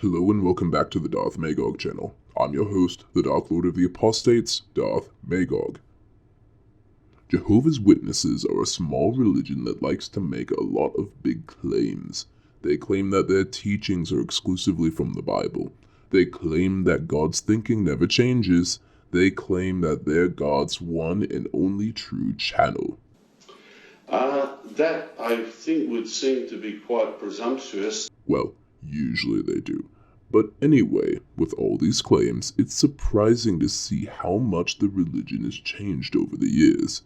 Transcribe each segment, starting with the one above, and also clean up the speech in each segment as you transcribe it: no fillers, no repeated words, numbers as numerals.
Hello and welcome back to the Darth Magog channel. I'm your host, the Dark Lord of the Apostates, Darth Magog. Jehovah's Witnesses are a small religion that likes to make a lot of big claims. They claim that their teachings are exclusively from the Bible. They claim that God's thinking never changes. They claim that they're God's one and only true channel. That, I think, would seem to be quite presumptuous. Well, usually they do. But anyway, with all these claims, it's surprising to see how much the religion has changed over the years.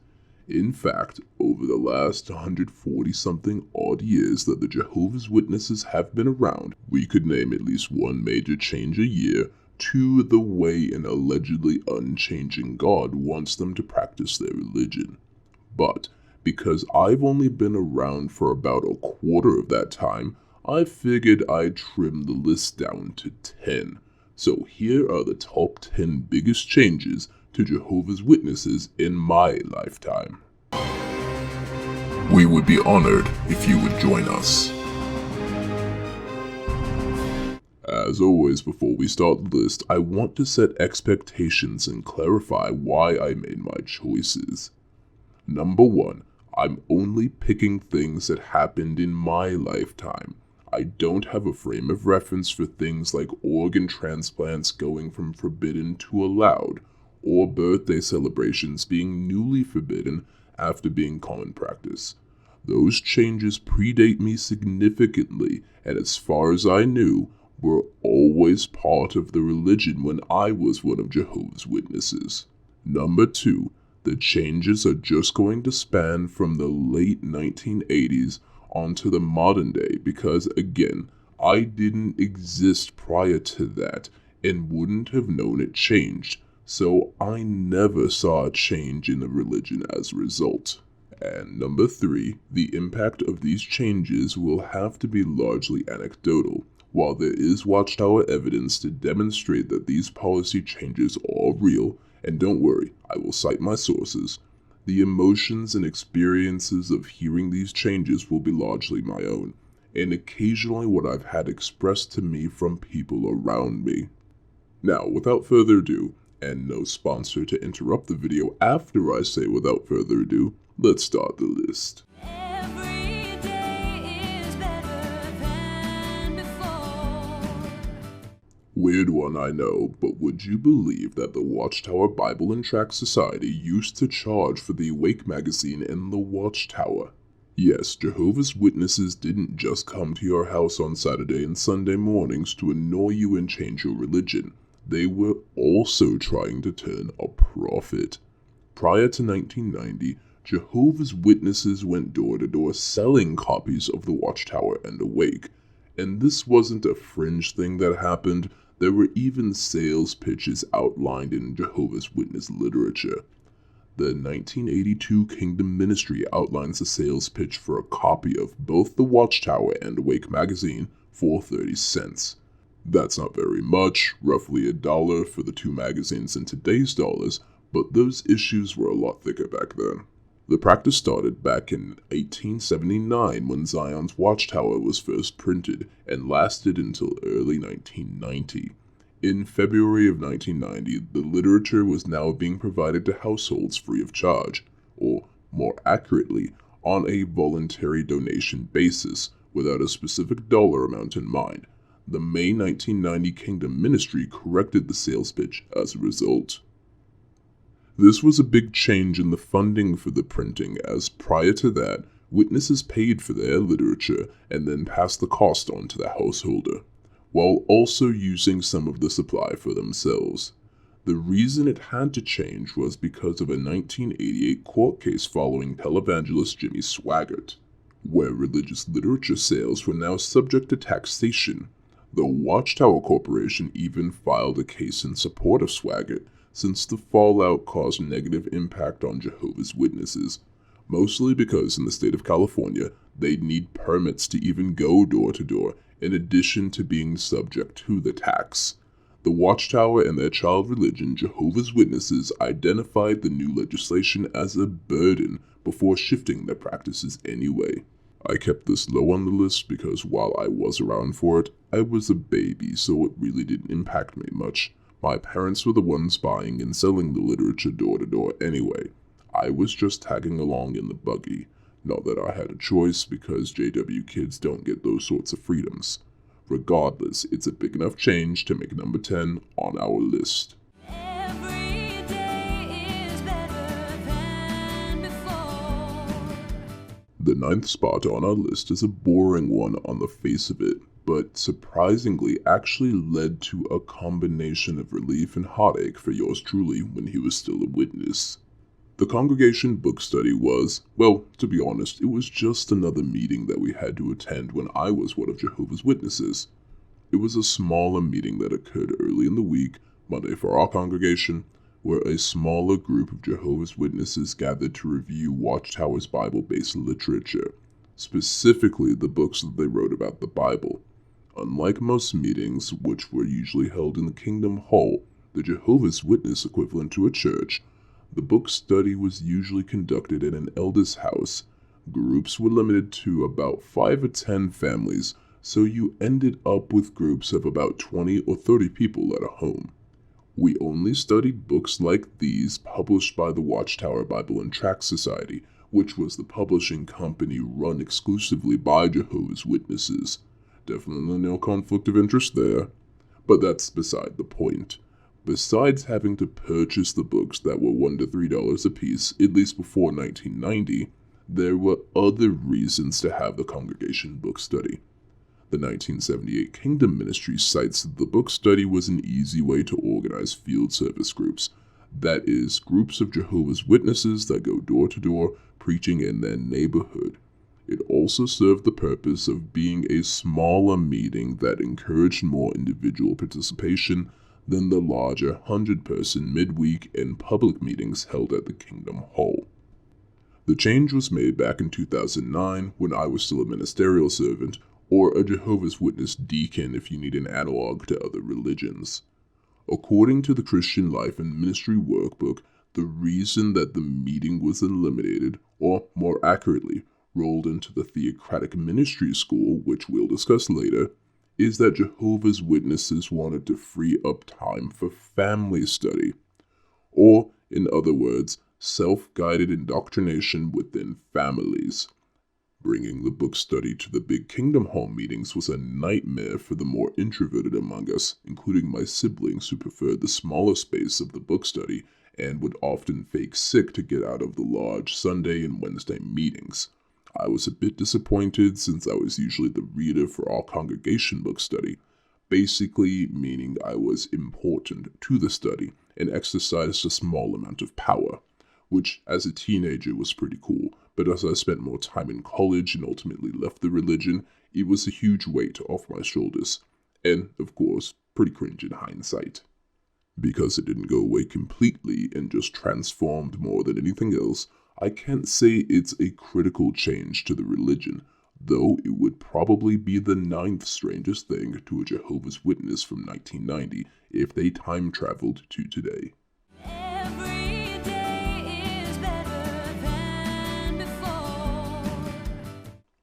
In fact, over the last 140-something odd years that the Jehovah's Witnesses have been around, we could name at least one major change a year to the way an allegedly unchanging God wants them to practice their religion. But because I've only been around for about a quarter of that time, I figured I'd trim the list down to 10. So here are the top 10 biggest changes to Jehovah's Witnesses in my lifetime. We would be honored if you would join us. As always, before we start the list, I want to set expectations and clarify why I made my choices. Number 1. I'm only picking things that happened in my lifetime. I don't have a frame of reference for things like organ transplants going from forbidden to allowed, or birthday celebrations being newly forbidden after being common practice. Those changes predate me significantly, and as far as I knew, were always part of the religion when I was one of Jehovah's Witnesses. Number 2. The changes are just going to span from the late 1980s onto the modern day because, again, I didn't exist prior to that and wouldn't have known it changed, so I never saw a change in the religion as a result. And number 3, the impact of these changes will have to be largely anecdotal. While there is Watchtower evidence to demonstrate that these policy changes are real, and don't worry, I will cite my sources, the emotions and experiences of hearing these changes will be largely my own, and occasionally what I've had expressed to me from people around me. Now, without further ado, and no sponsor to interrupt the video after I say without further ado, let's start the list. Weird one, I know, but would you believe that the Watchtower Bible and Tract Society used to charge for the Awake magazine and the Watchtower? Yes, Jehovah's Witnesses didn't just come to your house on Saturday and Sunday mornings to annoy you and change your religion. They were also trying to turn a profit. Prior to 1990, Jehovah's Witnesses went door to door selling copies of the Watchtower and Awake. And this wasn't a fringe thing that happened. There were even sales pitches outlined in Jehovah's Witness literature. The 1982 Kingdom Ministry outlines a sales pitch for a copy of both the Watchtower and Awake magazine for 30 cents. That's not very much, roughly $1 for the two magazines in today's dollars, but those issues were a lot thicker back then. The practice started back in 1879 when Zion's Watchtower was first printed and lasted until early 1990. In February of 1990, the literature was now being provided to households free of charge, or more accurately, on a voluntary donation basis without a specific dollar amount in mind. The May 1990 Kingdom Ministry corrected the sales pitch as a result. This was a big change in the funding for the printing, as prior to that, witnesses paid for their literature and then passed the cost on to the householder, while also using some of the supply for themselves. The reason it had to change was because of a 1988 court case following televangelist Jimmy Swaggart, where religious literature sales were now subject to taxation. The Watchtower Corporation even filed a case in support of Swaggart, since the fallout caused negative impact on Jehovah's Witnesses, mostly because in the state of California, they'd need permits to even go door to door, in addition to being subject to the tax. The Watchtower and their child religion, Jehovah's Witnesses, identified the new legislation as a burden before shifting their practices anyway. I kept this low on the list because while I was around for it, I was a baby, so it really didn't impact me much. My parents were the ones buying and selling the literature door to door anyway. I was just tagging along in the buggy. Not that I had a choice, because JW kids don't get those sorts of freedoms. Regardless, it's a big enough change to make number 10 on our list. Every day is better than before. The 9th spot on our list is a boring one on the face of it, but surprisingly actually led to a combination of relief and heartache for yours truly when he was still a witness. The congregation book study was, well, to be honest, it was just another meeting that we had to attend when I was one of Jehovah's Witnesses. It was a smaller meeting that occurred early in the week, Monday for our congregation, where a smaller group of Jehovah's Witnesses gathered to review Watchtower's Bible-based literature, specifically the books that they wrote about the Bible. Unlike most meetings, which were usually held in the Kingdom Hall, the Jehovah's Witness equivalent to a church, the book study was usually conducted in an elder's house. Groups were limited to about 5 or 10 families, so you ended up with groups of about 20 or 30 people at a home. We only studied books like these published by the Watchtower Bible and Tract Society, which was the publishing company run exclusively by Jehovah's Witnesses. Definitely no conflict of interest there, but that's beside the point. Besides having to purchase the books that were $1 to $3 a piece, at least before 1990, there were other reasons to have the congregation book study. The 1978 Kingdom Ministry cites that the book study was an easy way to organize field service groups. That is, groups of Jehovah's Witnesses that go door to door preaching in their neighborhood. It also served the purpose of being a smaller meeting that encouraged more individual participation than the larger 100-person midweek and public meetings held at the Kingdom Hall. The change was made back in 2009 when I was still a ministerial servant, or a Jehovah's Witness deacon if you need an analog to other religions. According to the Christian Life and Ministry Workbook, the reason that the meeting was eliminated, or more accurately, rolled into the Theocratic Ministry School, which we'll discuss later, is that Jehovah's Witnesses wanted to free up time for family study, or, in other words, self-guided indoctrination within families. Bringing the book study to the big Kingdom Hall meetings was a nightmare for the more introverted among us, including my siblings who preferred the smaller space of the book study and would often fake sick to get out of the large Sunday and Wednesday meetings. I was a bit disappointed since I was usually the reader for our congregation book study, basically meaning I was important to the study and exercised a small amount of power, which as a teenager was pretty cool, but as I spent more time in college and ultimately left the religion, it was a huge weight off my shoulders, and of course, pretty cringe in hindsight. Because it didn't go away completely and just transformed more than anything else, I can't say it's a critical change to the religion, though it would probably be the 9th strangest thing to a Jehovah's Witness from 1990 if they time traveled to today. Every day is better than before.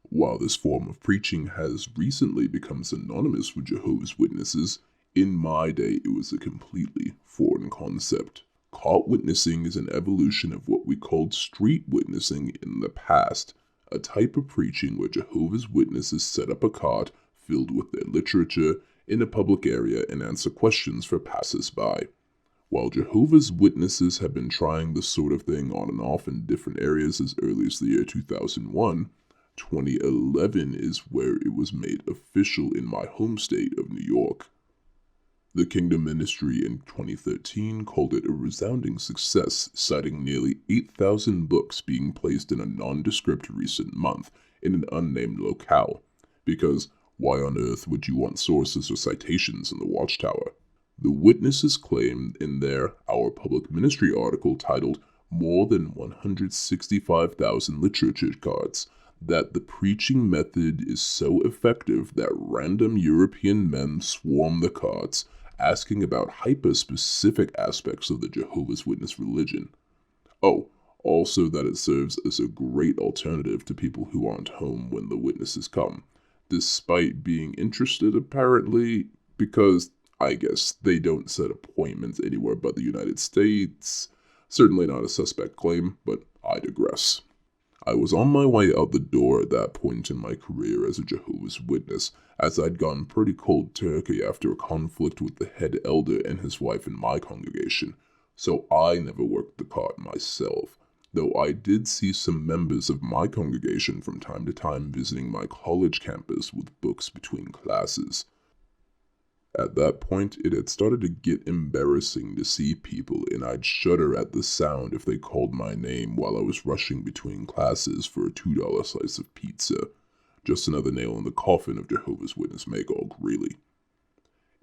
While this form of preaching has recently become synonymous with Jehovah's Witnesses, in my day it was a completely foreign concept. Cart witnessing is an evolution of what we called street witnessing in the past, a type of preaching where Jehovah's Witnesses set up a cart filled with their literature in a public area and answer questions for passers-by. While Jehovah's Witnesses have been trying this sort of thing on and off in different areas as early as the year 2001, 2011 is where it was made official in my home state of New York. The Kingdom Ministry in 2013 called it a resounding success, citing nearly 8,000 books being placed in a nondescript recent month in an unnamed locale. Because why on earth would you want sources or citations in the Watchtower? The witnesses claimed in their Our Public Ministry article titled More Than 165,000 Literature Cards that the preaching method is so effective that random European men swarm the carts, asking about hyper-specific aspects of the Jehovah's Witness religion. Oh, Also that it serves as a great alternative to people who aren't home when the witnesses come, despite being interested apparently, because I guess they don't set appointments anywhere but the United States. Certainly not a suspect claim, but I digress. I was on my way out the door at that point in my career as a Jehovah's Witness, as I'd gone pretty cold turkey after a conflict with the head elder and his wife in my congregation, so I never worked the cart myself, though I did see some members of my congregation from time to time visiting my college campus with books between classes. At that point, it had started to get embarrassing to see people, and I'd shudder at the sound if they called my name while I was rushing between classes for a $2 slice of pizza. Just another nail in the coffin of Jehovah's Witness Magog, really.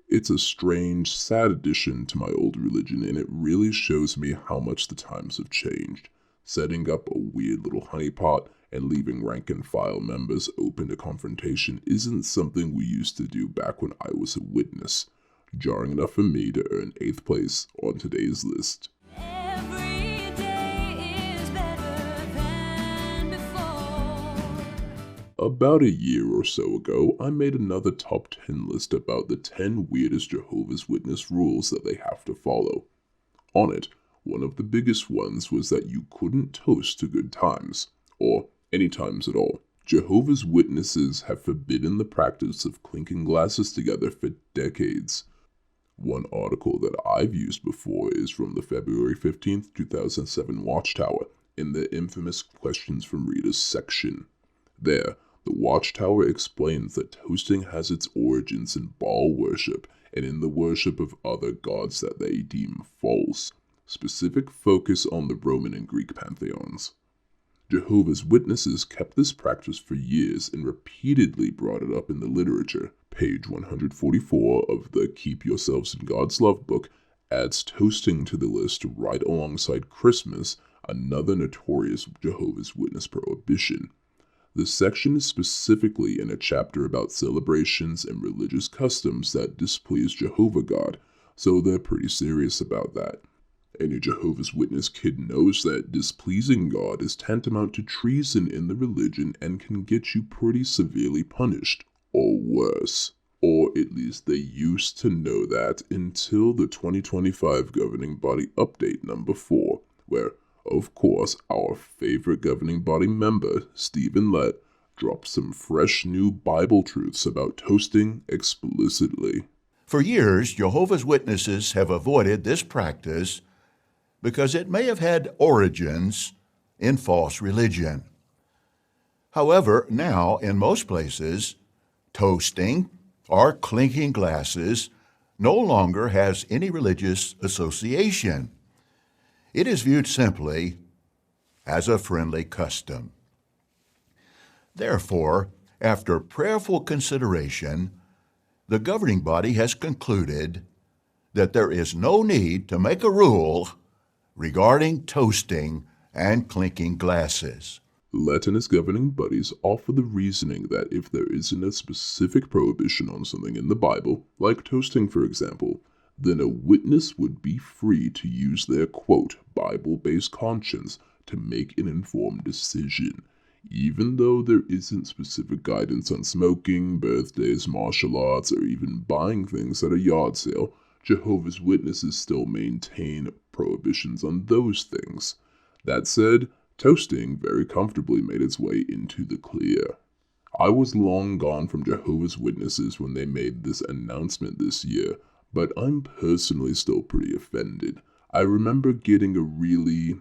It's a strange, sad addition to my old religion, and it really shows me how much the times have changed. Setting up a weird little honeypot and leaving rank-and-file members open to confrontation isn't something we used to do back when I was a witness. Jarring enough for me to earn 8th place on today's list. Every day is better than before. About a year or so ago, I made another top 10 list about the 10 weirdest Jehovah's Witness rules that they have to follow. On it, one of the biggest ones was that you couldn't toast to good times, or any times at all. Jehovah's Witnesses have forbidden the practice of clinking glasses together for decades. One article that I've used before is from the February 15th, 2007 Watchtower, in the infamous Questions from Readers section. There, the Watchtower explains that toasting has its origins in Baal worship and in the worship of other gods that they deem false. Specific focus on the Roman and Greek pantheons. Jehovah's Witnesses kept this practice for years and repeatedly brought it up in the literature. Page 144 of the Keep Yourselves in God's Love book adds toasting to the list right alongside Christmas, another notorious Jehovah's Witness prohibition. The section is specifically in a chapter about celebrations and religious customs that displease Jehovah God, so they're pretty serious about that. Any Jehovah's Witness kid knows that displeasing God is tantamount to treason in the religion and can get you pretty severely punished, or worse. Or at least they used to know that until the 2025 Governing Body Update number 4, where, of course, our favorite governing body member, Stephen Lett, dropped some fresh new Bible truths about toasting explicitly. For years, Jehovah's Witnesses have avoided this practice because it may have had origins in false religion. However, now, in most places, toasting or clinking glasses no longer has any religious association. It is viewed simply as a friendly custom. Therefore, after prayerful consideration, the governing body has concluded that there is no need to make a rule regarding toasting and clinking glasses. Lett and his governing buddies offer the reasoning that if there isn't a specific prohibition on something in the Bible, like toasting for example, then a witness would be free to use their, quote, Bible-based conscience to make an informed decision. Even though there isn't specific guidance on smoking, birthdays, martial arts, or even buying things at a yard sale, Jehovah's Witnesses still maintain prohibitions on those things. That said, toasting very comfortably made its way into the clear. I was long gone from Jehovah's Witnesses when they made this announcement this year, but I'm personally still pretty offended. I remember getting a really,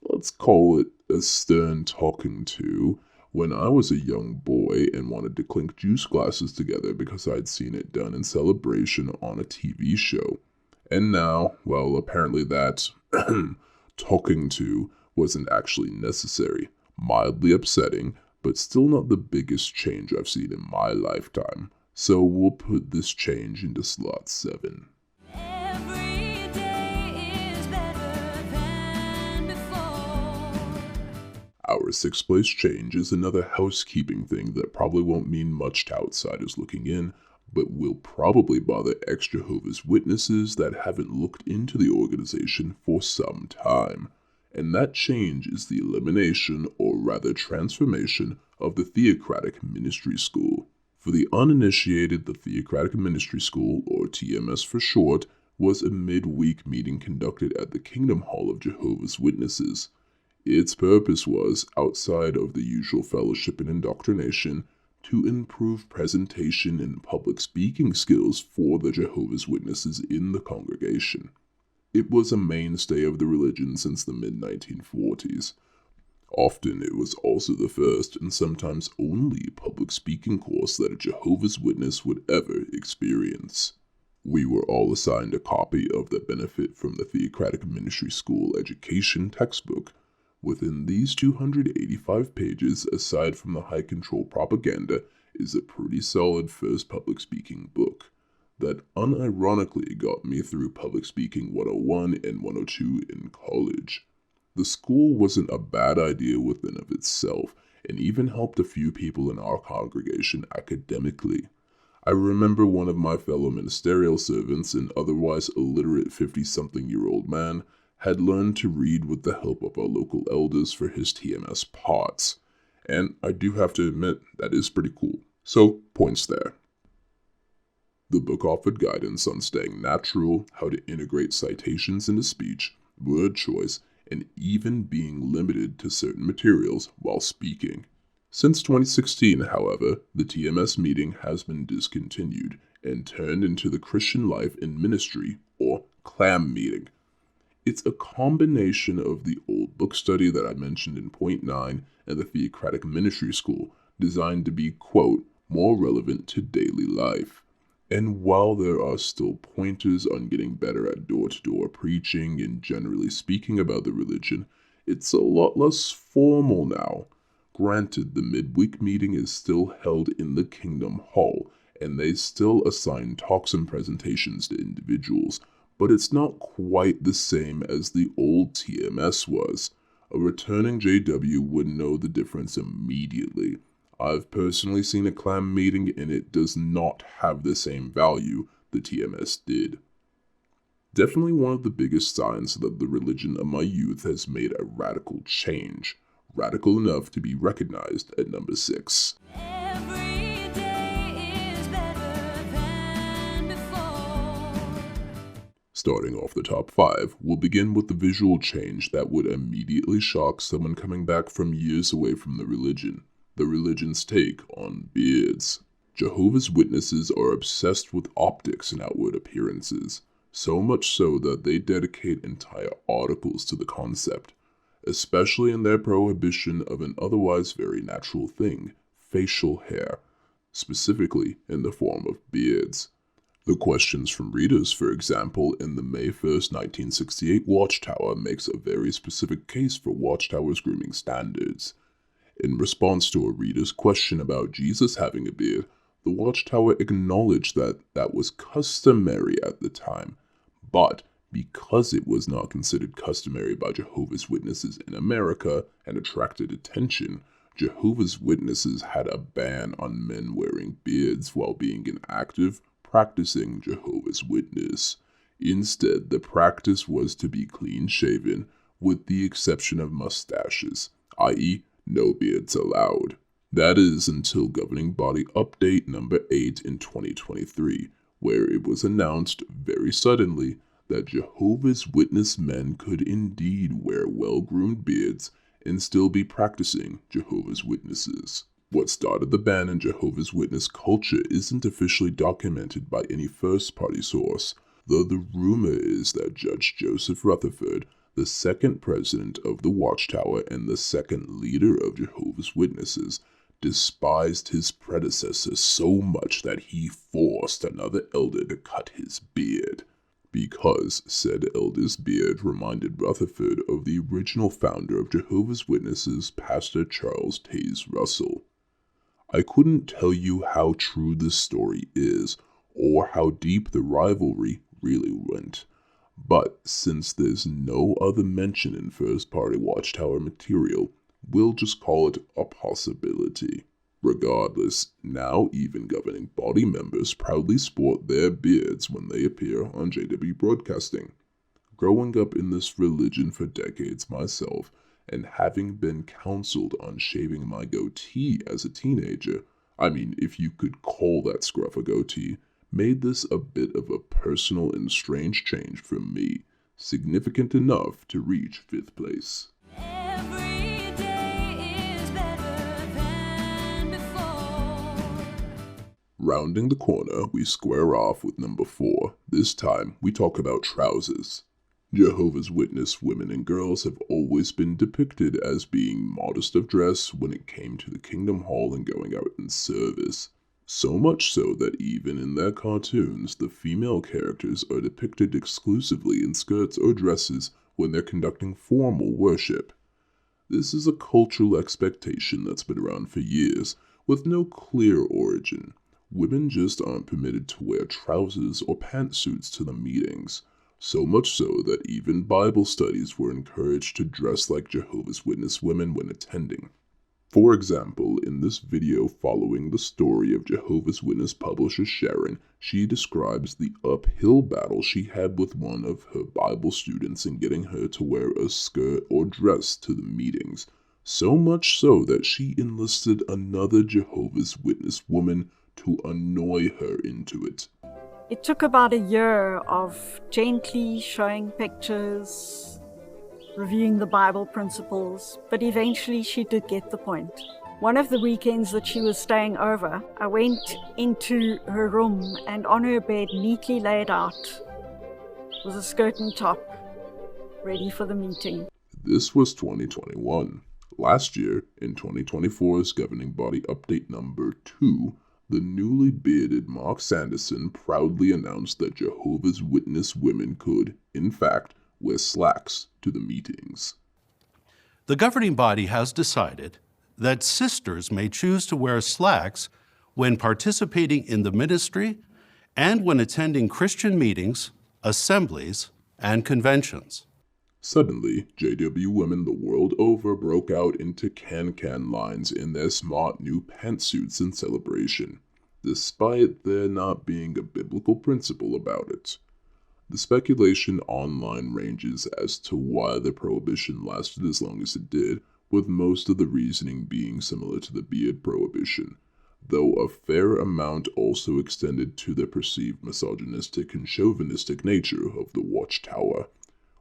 let's call it a stern talking to, when I was a young boy and wanted to clink juice glasses together because I'd seen it done in celebration on a TV show. And now, well, apparently that talking to wasn't actually necessary. Mildly upsetting, but still not the biggest change I've seen in my lifetime. So we'll put this change into slot 7. Every day is better than before. Our 6th place change is another housekeeping thing that probably won't mean much to outsiders looking in, but will probably bother ex-Jehovah's Witnesses that haven't looked into the organization for some time. and that change is the elimination, or rather transformation, of the Theocratic Ministry School. For the uninitiated, the Theocratic Ministry School, or TMS for short, was a midweek meeting conducted at the Kingdom Hall of Jehovah's Witnesses. Its purpose was, outside of the usual fellowship and indoctrination, to improve presentation and public speaking skills for the Jehovah's Witnesses in the congregation. It was a mainstay of the religion since the mid-1940s. Often it was also the first and sometimes only public speaking course that a Jehovah's Witness would ever experience. We were all assigned a copy of the Benefit from the Theocratic Ministry School Education textbook. Within these 285 pages, aside from the high control propaganda, is a pretty solid first public speaking book that unironically got me through Public Speaking 101 and 102 in college. The school wasn't a bad idea within of itself, and even helped a few people in our congregation academically. I remember one of my fellow ministerial servants, an otherwise illiterate 50-something-year-old man, had learned to read with the help of our local elders for his TMS parts. And I do have to admit, that is pretty cool. So, points there. The book offered guidance on staying natural, how to integrate citations into speech, word choice, and even being limited to certain materials while speaking. Since 2016, however, the TMS meeting has been discontinued and turned into the Christian Life in Ministry, or CLAM meeting. It's a combination of the old book study that I mentioned in point 9 and the Theocratic Ministry School, designed to be, quote, more relevant to daily life. And while there are still pointers on getting better at door-to-door preaching and generally speaking about the religion, it's a lot less formal now. Granted, the midweek meeting is still held in the Kingdom Hall, and they still assign talks and presentations to individuals, but it's not quite the same as the old TMS was. A returning JW would know the difference immediately. I've personally seen a CLAM meeting and it does not have the same value the TMS did. Definitely one of the biggest signs that the religion of my youth has made a radical change. Radical enough to be recognized at number 6. Every day is better than before. Starting off the top 5, we'll begin with the visual change that would immediately shock someone coming back from years away from the religion. The religion's take on beards. Jehovah's Witnesses are obsessed with optics and outward appearances, so much so that they dedicate entire articles to the concept, especially in their prohibition of an otherwise very natural thing, facial hair, specifically in the form of beards. The questions from readers, for example, in the May 1st, 1968 Watchtower makes a very specific case for Watchtower's grooming standards. In response to a reader's question about Jesus having a beard, the Watchtower acknowledged that that was customary at the time, but because it was not considered customary by Jehovah's Witnesses in America and attracted attention, Jehovah's Witnesses had a ban on men wearing beards while being an active, practicing Jehovah's Witness. Instead, the practice was to be clean-shaven, with the exception of mustaches, i.e., no beards allowed. That is until Governing Body Update number 8 in 2023, where it was announced very suddenly that Jehovah's Witness men could indeed wear well-groomed beards and still be practicing Jehovah's Witnesses. What started the ban in Jehovah's Witness culture isn't officially documented by any first-party source, though the rumor is that Judge Joseph Rutherford, the second president of the Watchtower and the second leader of Jehovah's Witnesses, despised his predecessor so much that he forced another elder to cut his beard, because said elder's beard reminded Rutherford of the original founder of Jehovah's Witnesses, Pastor Charles Taze Russell. I couldn't tell you how true this story is, or how deep the rivalry really went. But since there's no other mention in first-party Watchtower material, we'll just call it a possibility. Regardless, now even governing body members proudly sport their beards when they appear on JW Broadcasting. Growing up in this religion for decades myself, and having been counseled on shaving my goatee as a teenager, I mean, if you could call that scruff a goatee, made this a bit of a personal and strange change for me, significant enough to reach 5th place. Every day is better than before. Rounding the corner, we square off with number 4. This time, we talk about trousers. Jehovah's Witness women and girls have always been depicted as being modest of dress when it came to the Kingdom Hall and going out in service. So much so that even in their cartoons, the female characters are depicted exclusively in skirts or dresses when they're conducting formal worship. This is a cultural expectation that's been around for years, with no clear origin. Women just aren't permitted to wear trousers or pantsuits to the meetings. So much so that even Bible studies were encouraged to dress like Jehovah's Witness women when attending. For example, in this video following the story of Jehovah's Witness publisher Sharon, she describes the uphill battle she had with one of her Bible students in getting her to wear a skirt or dress to the meetings, so much so that she enlisted another Jehovah's Witness woman to annoy her into it. It took about a year of gently showing pictures, reviewing the Bible principles, but eventually she did get the point. One of the weekends that she was staying over, I went into her room and on her bed, neatly laid out, was a skirt and top, ready for the meeting. This was 2021. Last year, in 2024's Governing Body Update number 2, the newly bearded Mark Sanderson proudly announced that Jehovah's Witness women could, in fact, wear slacks to the meetings. The governing body has decided that sisters may choose to wear slacks when participating in the ministry and when attending Christian meetings, assemblies, and conventions. Suddenly, JW women the world over broke out into can-can lines in their smart new pantsuits in celebration, despite there not being a biblical principle about it. The speculation online ranges as to why the prohibition lasted as long as it did, with most of the reasoning being similar to the beard prohibition, though a fair amount also extended to the perceived misogynistic and chauvinistic nature of the Watchtower.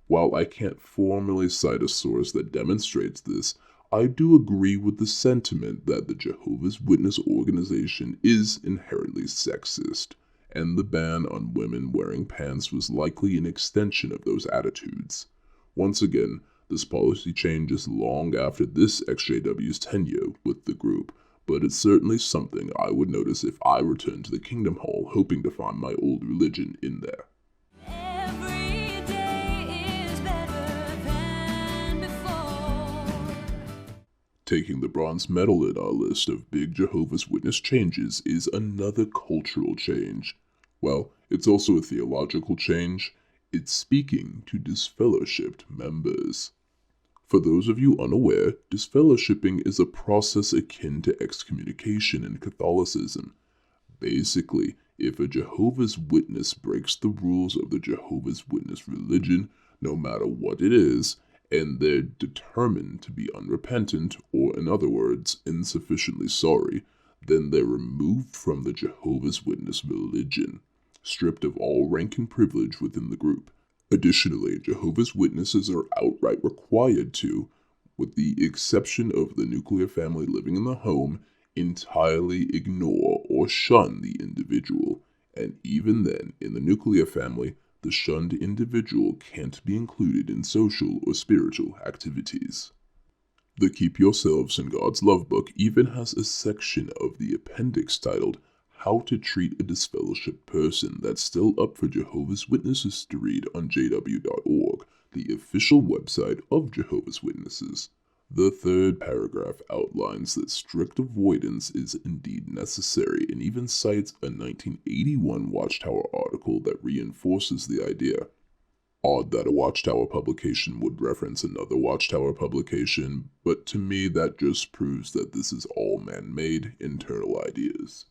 While I can't formally cite a source that demonstrates this, I do agree with the sentiment that the Jehovah's Witness organization is inherently sexist, and the ban on women wearing pants was likely an extension of those attitudes. Once again, this policy change is long after this XJW's tenure with the group, but it's certainly something I would notice if I returned to the Kingdom Hall hoping to find my old religion in there. Every day is better than before. Taking the bronze medal in our list of big Jehovah's Witness changes is another cultural change. Well, it's also a theological change. It's speaking to disfellowshipped members. For those of you unaware, disfellowshipping is a process akin to excommunication in Catholicism. Basically, if a Jehovah's Witness breaks the rules of the Jehovah's Witness religion, no matter what it is, and they're determined to be unrepentant, or in other words, insufficiently sorry, then they're removed from the Jehovah's Witness religion, stripped of all rank and privilege within the group. Additionally, Jehovah's Witnesses are outright required to, with the exception of the nuclear family living in the home, entirely ignore or shun the individual, and even then, in the nuclear family, the shunned individual can't be included in social or spiritual activities. The Keep Yourselves in God's Love book even has a section of the appendix titled How to Treat a Disfellowshipped Person that's still up for Jehovah's Witnesses to read on JW.Borg, the official website of Jehovah's Witnesses. The third paragraph outlines that strict avoidance is indeed necessary and even cites a 1981 Watchtower article that reinforces the idea. Odd that a Watchtower publication would reference another Watchtower publication, but to me that just proves that this is all man-made internal ideas.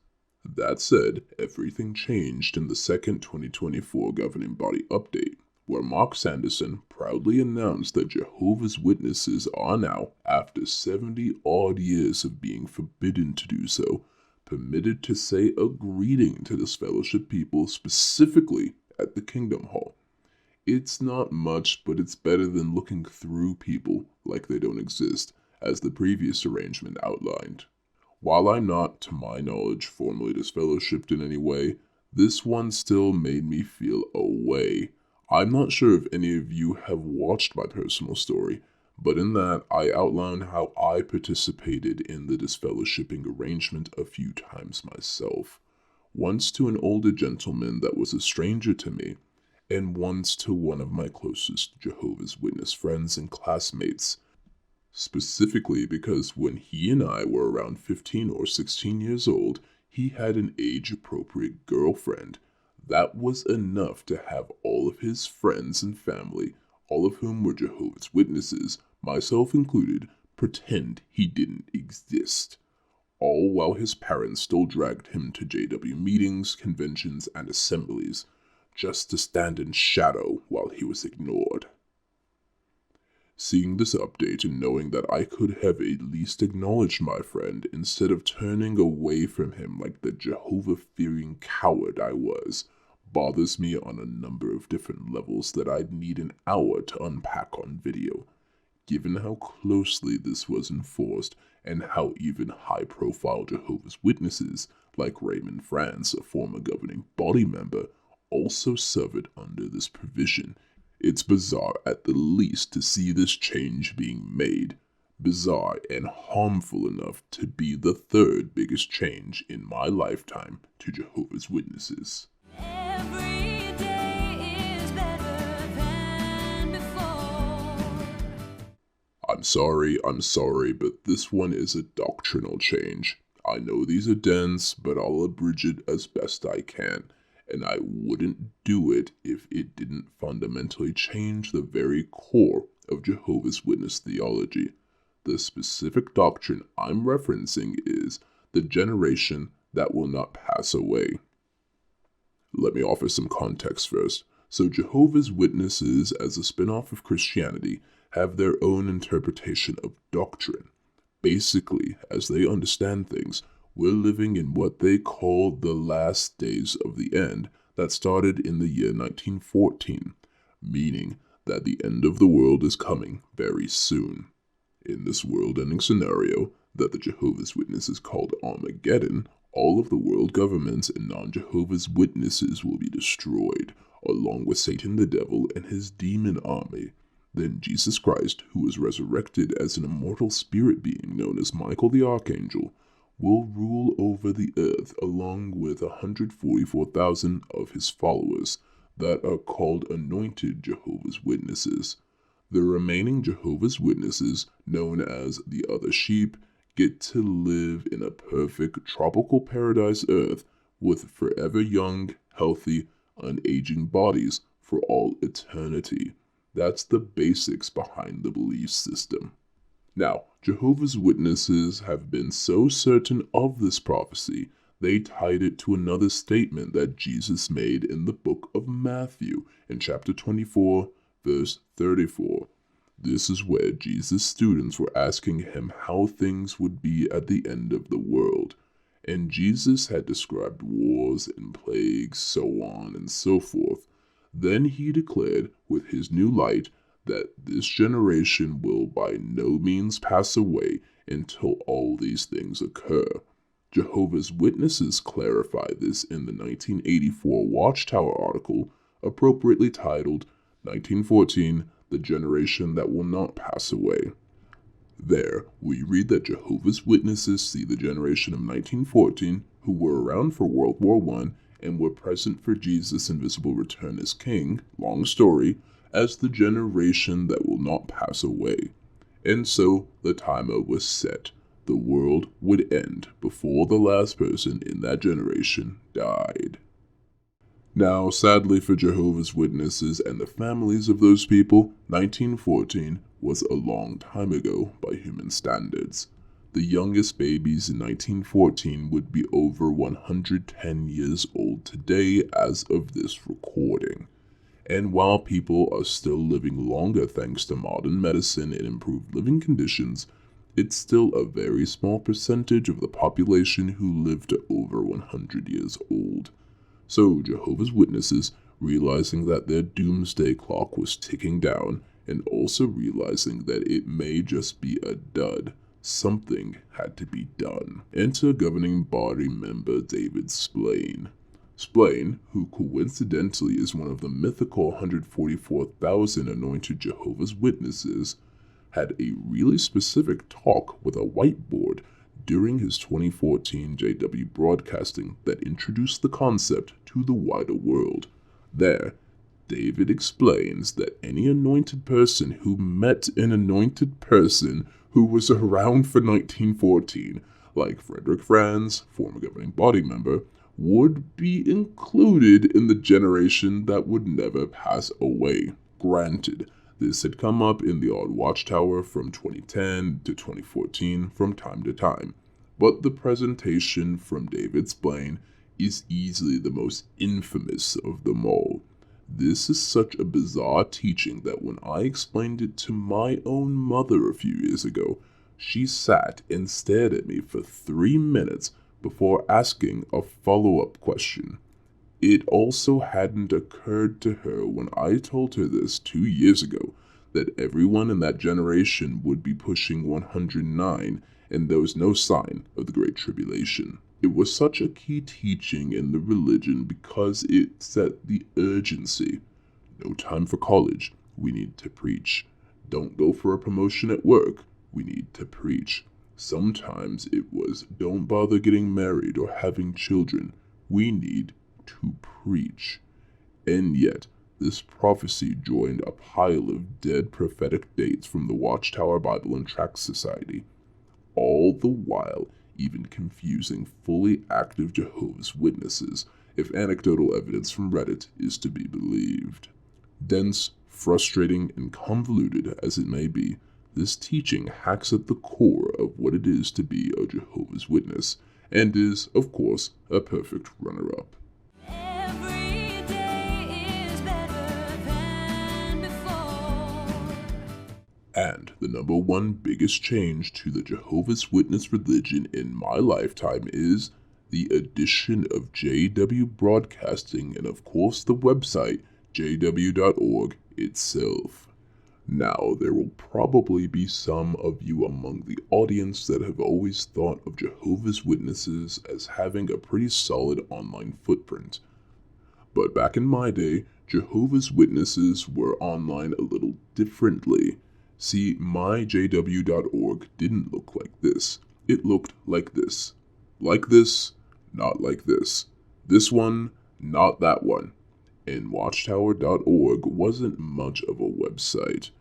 That said, everything changed in the second 2024 Governing Body Update, where Mark Sanderson proudly announced that Jehovah's Witnesses are now, after 70-odd years of being forbidden to do so, permitted to say a greeting to this fellowship people specifically at the Kingdom Hall. It's not much, but it's better than looking through people like they don't exist, as the previous arrangement outlined. While I'm not, to my knowledge, formally disfellowshipped in any way, this one still made me feel a way. I'm not sure if any of you have watched my personal story, but in that I outlined how I participated in the disfellowshipping arrangement a few times myself. Once to an older gentleman that was a stranger to me, and once to one of my closest Jehovah's Witness friends and classmates. Specifically because when he and I were around 15 or 16 years old, he had an age-appropriate girlfriend. That was enough to have all of his friends and family, all of whom were Jehovah's Witnesses, myself included, pretend he didn't exist. All while his parents still dragged him to JW meetings, conventions, and assemblies, just to stand in shadow while he was ignored. Seeing this update and knowing that I could have at least acknowledged my friend instead of turning away from him like the Jehovah-fearing coward I was, bothers me on a number of different levels that I'd need an hour to unpack on video. Given how closely this was enforced and how even high-profile Jehovah's Witnesses, like Raymond France, a former governing body member, also suffered under this provision, it's bizarre at the least to see this change being made. Bizarre and harmful enough to be the third biggest change in my lifetime to Jehovah's Witnesses. Every day is better than before. I'm sorry, but this one is a doctrinal change. I know these are dense, but I'll abridge it as best I can. And I wouldn't do it if it didn't fundamentally change the very core of Jehovah's Witness theology. The specific doctrine I'm referencing is the generation that will not pass away. Let me offer some context first. So Jehovah's Witnesses, as a spin-off of Christianity, have their own interpretation of doctrine. Basically, as they understand things, we're living in what they call the last days of the end that started in the year 1914, meaning that the end of the world is coming very soon. In this world-ending scenario that the Jehovah's Witnesses called Armageddon, all of the world governments and non-Jehovah's Witnesses will be destroyed, along with Satan the devil and his demon army. Then Jesus Christ, who was resurrected as an immortal spirit being known as Michael the Archangel, will rule over the earth along with 144,000 of his followers that are called anointed Jehovah's Witnesses. The remaining Jehovah's Witnesses, known as the other sheep, get to live in a perfect tropical paradise earth with forever young, healthy, unaging bodies for all eternity. That's the basics behind the belief system. Now, Jehovah's Witnesses have been so certain of this prophecy, they tied it to another statement that Jesus made in the book of Matthew in chapter 24, verse 34. This is where Jesus' students were asking him how things would be at the end of the world. And Jesus had described wars and plagues, so on and so forth. Then he declared with his new light that this generation will by no means pass away until all these things occur. Jehovah's Witnesses clarify this in the 1984 Watchtower article, appropriately titled 1914, The Generation That Will Not Pass Away. There, we read that Jehovah's Witnesses see the generation of 1914, who were around for World War I and were present for Jesus' invisible return as king, long story, as the generation that will not pass away. And so the timer was set. The world would end before the last person in that generation died. Now, sadly for Jehovah's Witnesses and the families of those people, 1914 was a long time ago by human standards. The youngest babies in 1914 would be over 110 years old today as of this recording. And while people are still living longer thanks to modern medicine and improved living conditions, it's still a very small percentage of the population who live to over 100 years old. So Jehovah's Witnesses, realizing that their doomsday clock was ticking down, and also realizing that it may just be a dud, something had to be done. Enter governing body member David Splain. Splain, who coincidentally is one of the mythical 144,000 anointed Jehovah's Witnesses, had a really specific talk with a whiteboard during his 2014 JW broadcasting that introduced the concept to the wider world. There, David explains that any anointed person who met an anointed person who was around for 1914, like Frederick Franz, former governing body member, would be included in the generation that would never pass away. Granted, this had come up in the odd Watchtower from 2010 to 2014 from time to time, but the presentation from David Splain is easily the most infamous of them all. This is such a bizarre teaching that when I explained it to my own mother a few years ago, she sat and stared at me for 3 minutes before asking a follow-up question. It also hadn't occurred to her when I told her this 2 years ago that everyone in that generation would be pushing 109 and there was no sign of the Great Tribulation. It was such a key teaching in the religion because it set the urgency. No time for college, we need to preach. Don't go for a promotion at work, we need to preach. Sometimes it was, don't bother getting married or having children, we need to preach. And yet, this prophecy joined a pile of dead prophetic dates from the Watchtower Bible and Tract Society, all the while even confusing fully active Jehovah's Witnesses, if anecdotal evidence from Reddit is to be believed. Dense, frustrating, and convoluted as it may be, this teaching hacks at the core of what it is to be a Jehovah's Witness, and is, of course, a perfect runner-up. Every day is better than before. And the number one biggest change to the Jehovah's Witness religion in my lifetime is the addition of JW broadcasting and of course the website JW.Borg itself. Now, there will probably be some of you among the audience that have always thought of Jehovah's Witnesses as having a pretty solid online footprint. But back in my day, Jehovah's Witnesses were online a little differently. See, my JW.Borg didn't look like this. It looked like this. Like this, not like this. This one, not that one. And Watchtower.org wasn't much of a website.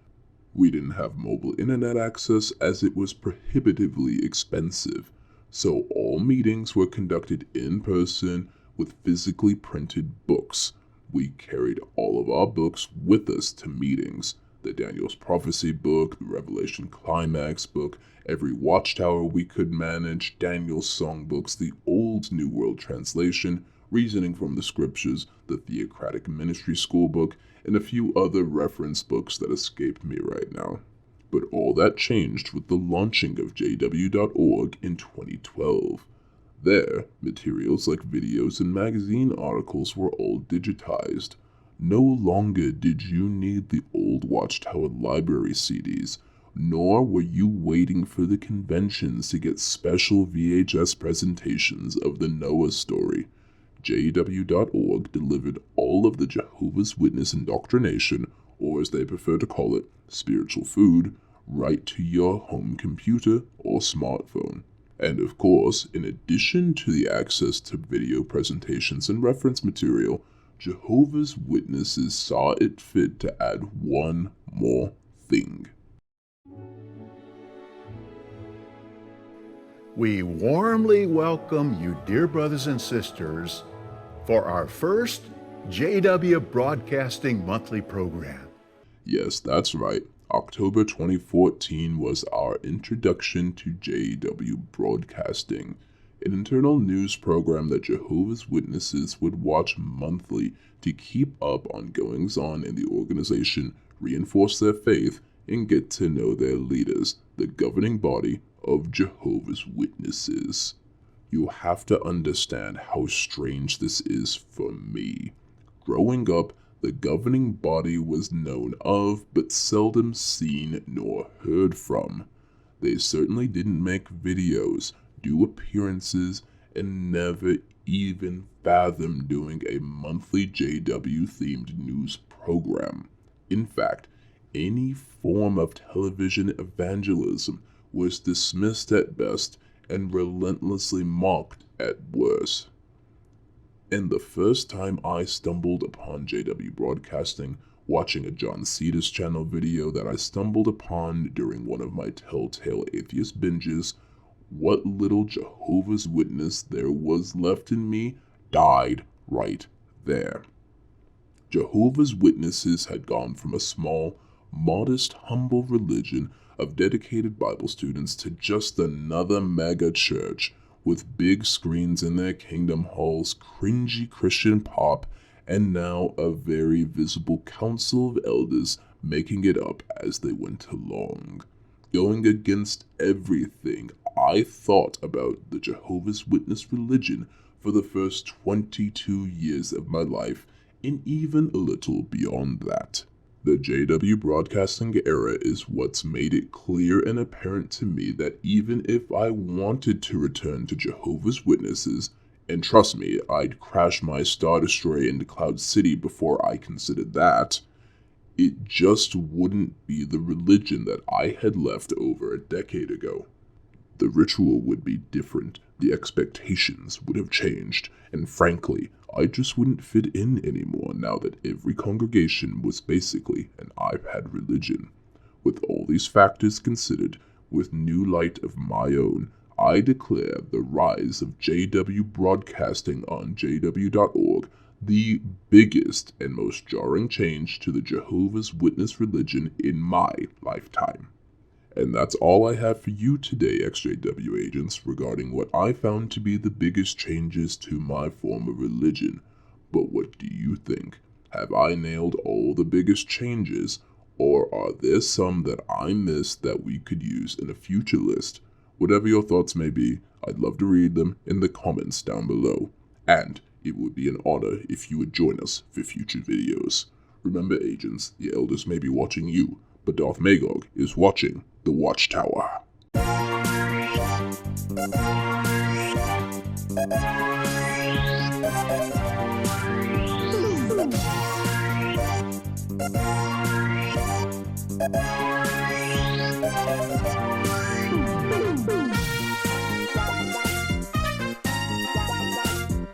We didn't have mobile internet access as it was prohibitively expensive, so all meetings were conducted in person with physically printed books. We carried all of our books with us to meetings. The Daniel's Prophecy book, the Revelation Climax book, every Watchtower we could manage, Daniel's songbooks, the Old New World Translation, Reasoning from the Scriptures, the Theocratic Ministry School book, and a few other reference books that escape me right now. But all that changed with the launching of JW.Borg in 2012. There, materials like videos and magazine articles were all digitized. No longer did you need the old Watchtower library CDs, nor were you waiting for the conventions to get special VHS presentations of the Noah story. JW.Borg delivered all of the Jehovah's Witness indoctrination, or as they prefer to call it, spiritual food, right to your home computer or smartphone. And of course, in addition to the access to video presentations and reference material, Jehovah's Witnesses saw it fit to add one more thing. We warmly welcome you, dear brothers and sisters, for our first JW Broadcasting monthly program. Yes, that's right. October 2014 was our introduction to JW Broadcasting. an internal news program that Jehovah's Witnesses would watch monthly to keep up on goings-on in the organization, reinforce their faith, and get to know their leaders, the governing body of Jehovah's Witnesses. You have to understand how strange this is for me. Growing up, the governing body was known of, but seldom seen nor heard from. They certainly didn't make videos, do appearances, and never even fathomed doing a monthly JW-themed news program. In fact, any form of television evangelism was dismissed at best and relentlessly mocked at worst. And the first time I stumbled upon JW Broadcasting, watching a John Cedar's channel video that I stumbled upon during one of my Telltale Atheist binges, what little Jehovah's Witness there was left in me died right there. Jehovah's Witnesses had gone from a small, modest, humble religion of dedicated Bible students to just another mega church with big screens in their kingdom halls, cringy Christian pop, and now a very visible council of elders making it up as they went along, going against everything I thought about the Jehovah's Witness religion for the first 22 years of my life, and even a little beyond that. The JW Broadcasting era is what's made it clear and apparent to me that even if I wanted to return to Jehovah's Witnesses, and trust me, I'd crash my Star Destroyer into Cloud City before I considered that, it just wouldn't be the religion that I had left over a decade ago. The ritual would be different, the expectations would have changed, and frankly, I just wouldn't fit in anymore now that every congregation was basically an iPad religion. With all these factors considered, with new light of my own, I declare the rise of JW Broadcasting on JW.Borg the biggest and most jarring change to the Jehovah's Witness religion in my lifetime. And that's all I have for you today, XJW agents, regarding what I found to be the biggest changes to my form of religion. But what do you think? Have I nailed all the biggest changes, or are there some that I missed that we could use in a future list? Whatever your thoughts may be, I'd love to read them in the comments down below. And it would be an honor if you would join us for future videos. Remember, agents, the elders may be watching you, but Darth Magog is watching the Watchtower. Thank you.